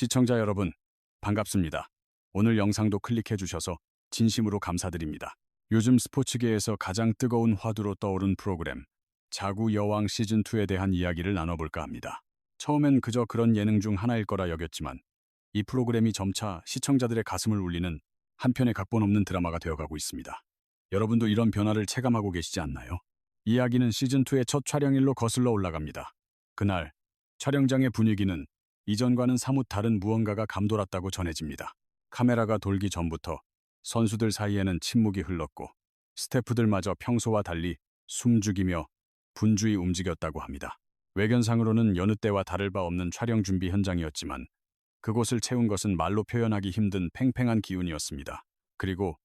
시청자 여러분, 반갑습니다. 오늘 영상도 클릭해 주셔서 진심으로 감사드립니다. 요즘 스포츠계에서 가장 뜨거운 화두로 떠오른 프로그램 자구 여왕 시즌2에 대한 이야기를 나눠볼까 합니다. 처음엔 그저 그런 예능 중 하나일 거라 여겼지만 이 프로그램이 점차 시청자들의 가슴을 울리는 한편의 각본 없는 드라마가 되어가고 있습니다. 여러분도 이런 변화를 체감하고 계시지 않나요? 이야기는 시즌2의 첫 촬영일로 거슬러 올라갑니다. 그날 촬영장의 분위기는 이전과는 사뭇 다른 무언가가 감돌았다고 전해집니다. 카메라가 돌기 전부터 선수들 사이에는 침묵이 흘렀고 스태프들마저 평소와 달리 숨죽이며 분주히 움직였다고 합니다. 외견상으로는 여느 때와 다를 바 없는 촬영 준비 현장이었지만 그곳을 채운 것은 말로 표현하기 힘든 팽팽한 기운이었습니다. 그리고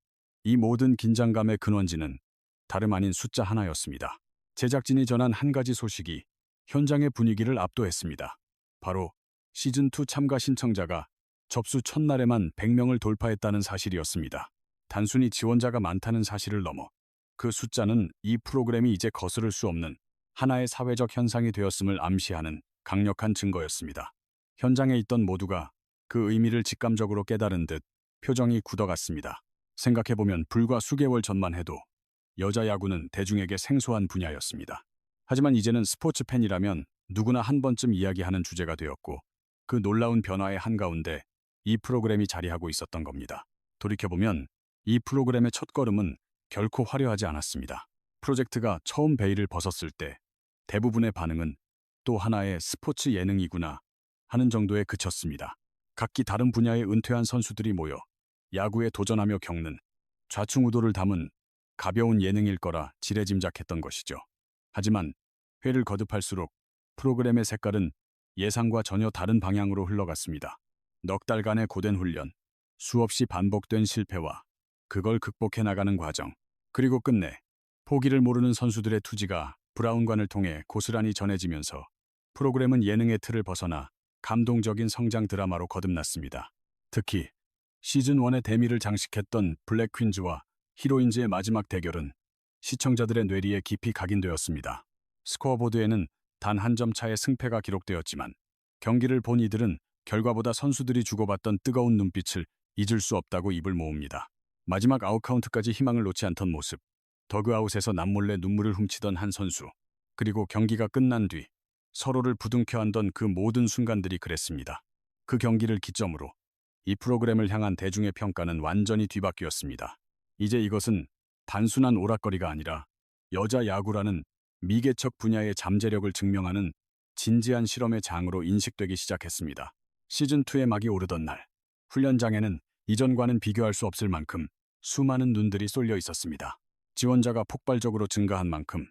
이 모든 긴장감의 근원지는 다름 아닌 숫자 하나였습니다. 제작진이 전한 한 가지 소식이 현장의 분위기를 압도했습니다. 바로 시즌2 참가 신청자가 접수 첫날에만 100명을 돌파했다는 사실이었습니다. 단순히 지원자가 많다는 사실을 넘어 그 숫자는 이 프로그램이 이제 거스를 수 없는 하나의 사회적 현상이 되었음을 암시하는 강력한 증거였습니다. 현장에 있던 모두가 그 의미를 직감적으로 깨달은 듯 표정이 굳어갔습니다. 생각해보면 불과 수개월 전만 해도 여자 야구는 대중에게 생소한 분야였습니다. 하지만 이제는 스포츠 팬이라면 누구나 한 번쯤 이야기하는 주제가 되었고 그 놀라운 변화의 한가운데 이 프로그램이 자리하고 있었던 겁니다. 돌이켜보면 이 프로그램의 첫걸음은 결코 화려하지 않았습니다. 프로젝트가 처음 베일을 벗었을 때 대부분의 반응은 또 하나의 스포츠 예능이구나 하는 정도에 그쳤습니다. 각기 다른 분야의 은퇴한 선수들이 모여 야구에 도전하며 겪는 좌충우돌을 담은 가벼운 예능일 거라 지레짐작했던 것이죠. 하지만 회를 거듭할수록 프로그램의 색깔은 예상과 전혀 다른 방향으로 흘러갔습니다. 넉 달간의 고된 훈련, 수없이 반복된 실패와 그걸 극복해 나가는 과정, 그리고 끝내 포기를 모르는 선수들의 투지가 브라운관을 통해 고스란히 전해지면서 프로그램은 예능의 틀을 벗어나 감동적인 성장 드라마로 거듭났습니다. 특히 시즌1의 대미를 장식했던 블랙 퀸즈와 히로인즈의 마지막 대결은 시청자들의 뇌리에 깊이 각인되었습니다. 스코어보드에는 단 한 점 차의 승패가 기록되었지만 경기를 본 이들은 결과보다 선수들이 주고받던 뜨거운 눈빛을 잊을 수 없다고 입을 모읍니다. 마지막 아웃카운트까지 희망을 놓지 않던 모습, 더그아웃에서 남몰래 눈물을 훔치던 한 선수, 그리고 경기가 끝난 뒤 서로를 부둥켜 안던 그 모든 순간들이 그랬습니다. 그 경기를 기점으로 이 프로그램을 향한 대중의 평가는 완전히 뒤바뀌었습니다. 이제 이것은 단순한 오락거리가 아니라 여자 야구라는 미개척 분야의 잠재력을 증명하는 진지한 실험의 장으로 인식되기 시작했습니다. 시즌2의 막이 오르던 날, 훈련장에는 이전과는 비교할 수 없을 만큼 수많은 눈들이 쏠려 있었습니다. 지원자가 폭발적으로 증가한 만큼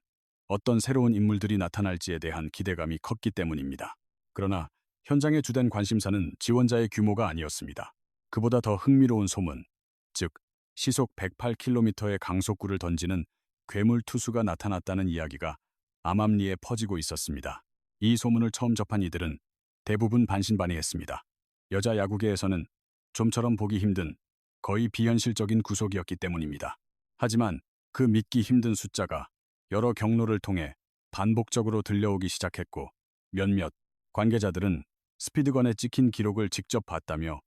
어떤 새로운 인물들이 나타날지에 대한 기대감이 컸기 때문입니다. 그러나 현장의 주된 관심사는 지원자의 규모가 아니었습니다. 그보다 더 흥미로운 소문, 즉 시속 108km의 강속구를 던지는 괴물 투수가 나타났다는 이야기가 암암리에 퍼지고 있었습니다. 이 소문을 처음 접한 이들은 대부분 반신반의했습니다. 여자 야구계에서는 좀처럼 보기 힘든 거의 비현실적인 구속이었기 때문입니다. 하지만 그 믿기 힘든 숫자가 여러 경로를 통해 반복적으로 들려오기 시작했고 몇몇 관계자들은 스피드건에 찍힌 기록을 직접 봤다며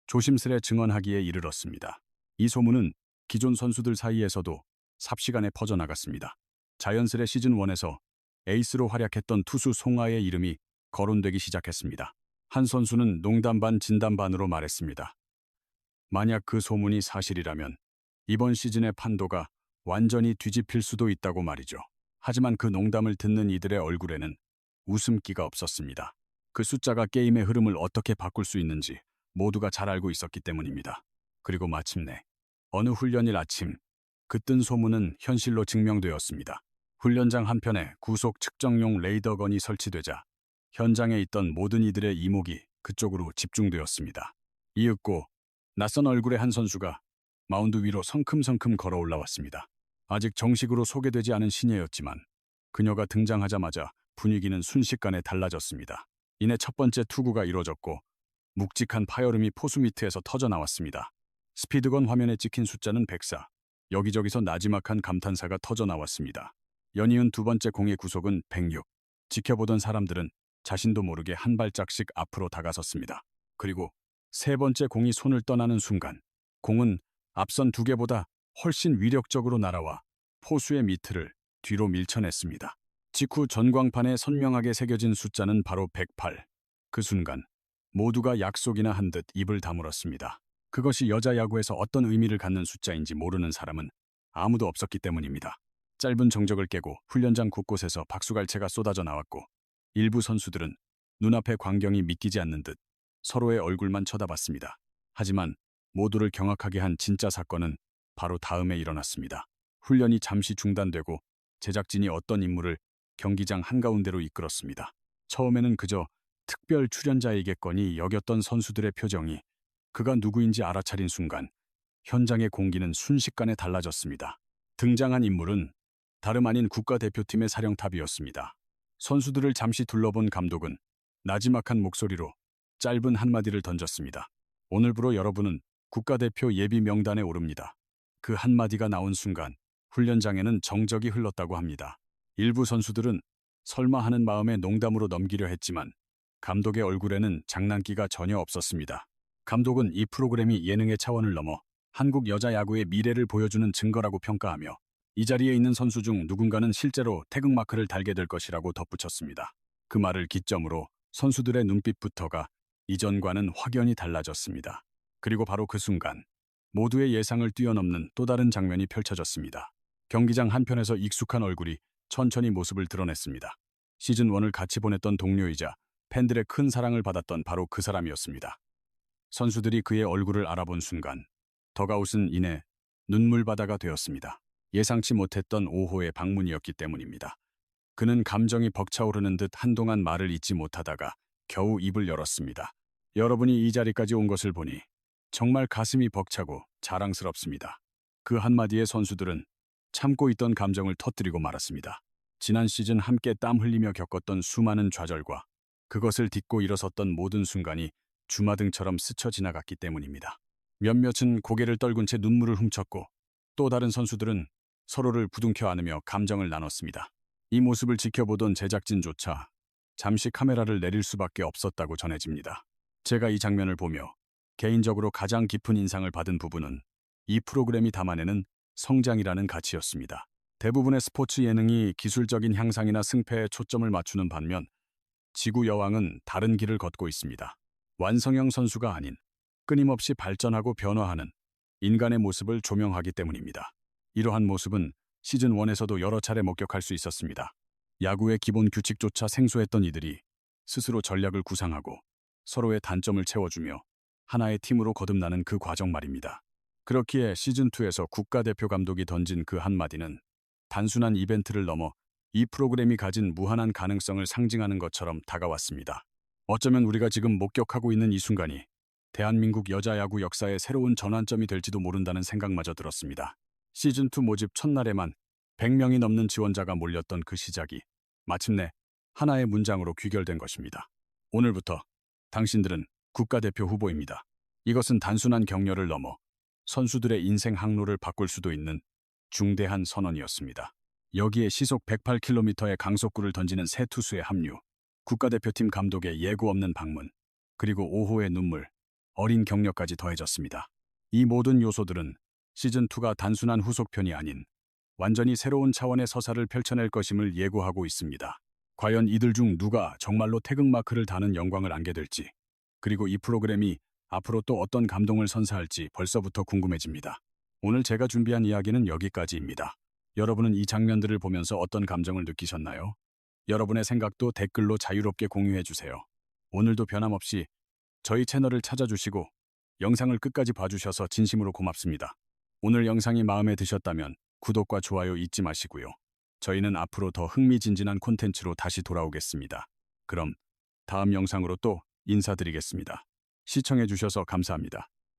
조심스레 증언하기에 이르렀습니다. 이 소문은 기존 선수들 사이에서도 삽시간에 퍼져나갔습니다. 자연스레 시즌1에서 에이스로 활약했던 투수 송하의 이름이 거론되기 시작했습니다. 한 선수는 농담 반 진담 반으로 말했습니다. 만약 그 소문이 사실이라면 이번 시즌의 판도가 완전히 뒤집힐 수도 있다고 말이죠. 하지만 그 농담을 듣는 이들의 얼굴에는 웃음기가 없었습니다. 그 숫자가 게임의 흐름을 어떻게 바꿀 수 있는지 모두가 잘 알고 있었기 때문입니다. 그리고 마침내 어느 훈련일 아침, 그 뜬 소문은 현실로 증명되었습니다. 훈련장 한편에 구속 측정용 레이더건이 설치되자 현장에 있던 모든 이들의 이목이 그쪽으로 집중되었습니다. 이윽고 낯선 얼굴의 한 선수가 마운드 위로 성큼성큼 걸어 올라왔습니다. 아직 정식으로 소개되지 않은 신예였지만 그녀가 등장하자마자 분위기는 순식간에 달라졌습니다. 이내 첫 번째 투구가 이뤄졌고 묵직한 파열음이 포수 미트에서 터져나왔습니다. 스피드건 화면에 찍힌 숫자는 104. 여기저기서 나지막한 감탄사가 터져나왔습니다. 연이은 두 번째 공의 구속은 106. 지켜보던 사람들은 자신도 모르게 한 발짝씩 앞으로 다가섰습니다. 그리고 세 번째 공이 손을 떠나는 순간 공은 앞선 두 개보다 훨씬 위력적으로 날아와 포수의 미트를 뒤로 밀쳐냈습니다. 직후 전광판에 선명하게 새겨진 숫자는 바로 108. 그 순간 모두가 약속이나 한 듯 입을 다물었습니다. 그것이 여자 야구에서 어떤 의미를 갖는 숫자인지 모르는 사람은 아무도 없었기 때문입니다. 짧은 정적을 깨고 훈련장 곳곳에서 박수갈채가 쏟아져 나왔고 일부 선수들은 눈앞의 광경이 믿기지 않는 듯 서로의 얼굴만 쳐다봤습니다. 하지만 모두를 경악하게 한 진짜 사건은 바로 다음에 일어났습니다. 훈련이 잠시 중단되고 제작진이 어떤 인물을 경기장 한가운데로 이끌었습니다. 처음에는 그저 특별 출연자이겠거니 여겼던 선수들의 표정이 그가 누구인지 알아차린 순간 현장의 공기는 순식간에 달라졌습니다. 등장한 인물은 다름 아닌 국가대표팀의 사령탑이었습니다. 선수들을 잠시 둘러본 감독은 나지막한 목소리로 짧은 한마디를 던졌습니다. 오늘부로 여러분은 국가대표 예비 명단에 오릅니다. 그 한마디가 나온 순간 훈련장에는 정적이 흘렀다고 합니다. 일부 선수들은 설마 하는 마음에 농담으로 넘기려 했지만 감독의 얼굴에는 장난기가 전혀 없었습니다. 감독은 이 프로그램이 예능의 차원을 넘어 한국 여자 야구의 미래를 보여주는 증거라고 평가하며 이 자리에 있는 선수 중 누군가는 실제로 태극마크를 달게 될 것이라고 덧붙였습니다. 그 말을 기점으로 선수들의 눈빛부터가 이전과는 확연히 달라졌습니다. 그리고 바로 그 순간 모두의 예상을 뛰어넘는 또 다른 장면이 펼쳐졌습니다. 경기장 한편에서 익숙한 얼굴이 천천히 모습을 드러냈습니다. 시즌1을 같이 보냈던 동료이자 팬들의 큰 사랑을 받았던 바로 그 사람이었습니다. 선수들이 그의 얼굴을 알아본 순간 더가웃은 이내 눈물바다가 되었습니다. 예상치 못했던 5호의 방문이었기 때문입니다. 그는 감정이 벅차오르는 듯 한동안 말을 잇지 못하다가 겨우 입을 열었습니다. 여러분이 이 자리까지 온 것을 보니 정말 가슴이 벅차고 자랑스럽습니다. 그 한마디에 선수들은 참고 있던 감정을 터뜨리고 말았습니다. 지난 시즌 함께 땀 흘리며 겪었던 수많은 좌절과 그것을 딛고 일어섰던 모든 순간이 주마등처럼 스쳐 지나갔기 때문입니다. 몇몇은 고개를 떨군 채 눈물을 훔쳤고 또 다른 선수들은 서로를 부둥켜 안으며 감정을 나눴습니다. 이 모습을 지켜보던 제작진조차 잠시 카메라를 내릴 수밖에 없었다고 전해집니다. 제가 이 장면을 보며 개인적으로 가장 깊은 인상을 받은 부분은 이 프로그램이 담아내는 성장이라는 가치였습니다. 대부분의 스포츠 예능이 기술적인 향상이나 승패에 초점을 맞추는 반면 지구 여왕은 다른 길을 걷고 있습니다. 완성형 선수가 아닌 끊임없이 발전하고 변화하는 인간의 모습을 조명하기 때문입니다. 이러한 모습은 시즌1에서도 여러 차례 목격할 수 있었습니다. 야구의 기본 규칙조차 생소했던 이들이 스스로 전략을 구상하고 서로의 단점을 채워주며 하나의 팀으로 거듭나는 그 과정 말입니다. 그렇기에 시즌2에서 국가대표 감독이 던진 그 한마디는 단순한 이벤트를 넘어 이 프로그램이 가진 무한한 가능성을 상징하는 것처럼 다가왔습니다. 어쩌면 우리가 지금 목격하고 있는 이 순간이 대한민국 여자 야구 역사의 새로운 전환점이 될지도 모른다는 생각마저 들었습니다. 시즌2 모집 첫날에만 100명이 넘는 지원자가 몰렸던 그 시작이 마침내 하나의 문장으로 귀결된 것입니다. 오늘부터 당신들은 국가대표 후보입니다. 이것은 단순한 격려를 넘어 선수들의 인생 항로를 바꿀 수도 있는 중대한 선언이었습니다. 여기에 시속 108km의 강속구를 던지는 새 투수의 합류, 국가대표팀 감독의 예고 없는 방문, 그리고 5호의 눈물, 어린 격려까지 더해졌습니다. 이 모든 요소들은 시즌2가 단순한 후속편이 아닌 완전히 새로운 차원의 서사를 펼쳐낼 것임을 예고하고 있습니다. 과연 이들 중 누가 정말로 태극마크를 다는 영광을 안게 될지, 그리고 이 프로그램이 앞으로 또 어떤 감동을 선사할지 벌써부터 궁금해집니다. 오늘 제가 준비한 이야기는 여기까지입니다. 여러분은 이 장면들을 보면서 어떤 감정을 느끼셨나요? 여러분의 생각도 댓글로 자유롭게 공유해주세요. 오늘도 변함없이 저희 채널을 찾아주시고 영상을 끝까지 봐주셔서 진심으로 고맙습니다. 오늘 영상이 마음에 드셨다면 구독과 좋아요 잊지 마시고요. 저희는 앞으로 더 흥미진진한 콘텐츠로 다시 돌아오겠습니다. 그럼 다음 영상으로 또 인사드리겠습니다. 시청해주셔서 감사합니다.